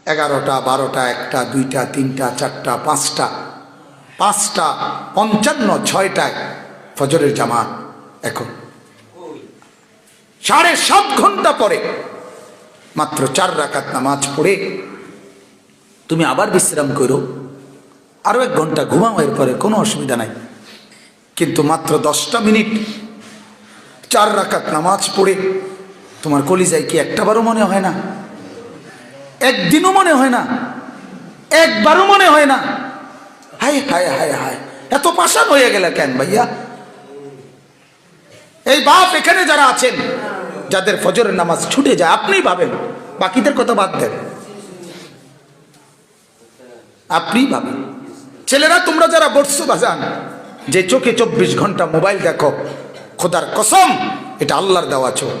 11টা 12টা 1টা 2টা 3টা 4টা 5টা 5টা 55 6টায় ফজরের জামাত। এখন 7.5 ঘন্টা পরে মাত্র 4 রাকাত নামাজ পড়ে তুমি আবার বিশ্রাম করো, আরো 1 ঘন্টা ঘুমাও, এরপরে কোনো অসুবিধা নাই। কিন্তু মাত্র 10টা মিনিট 4 রাকাত নামাজ পড়ে তোমার কলিজায় কি একটাবারও মনে হয় না? একদিনও মনে হয় না? একবারও মনে হয় না? হায় হায় হায় হায়, এত পাষাণ হয়ে গেল কেন ভাইয়া? এই বাপ এখানে যারা আছেন, যাদের ফজরের নামাজ ছুটে যায়, আপনি ভাবেন, বাকিদের কথা বাদ দেন, আপনি ভাবেন। ছেলেরা তোমরা যারা বসছো বাজান, যে চোখে 24 ঘন্টা মোবাইল দেখো, খোদার কসম এটা আল্লাহর দেওয়া চোখ।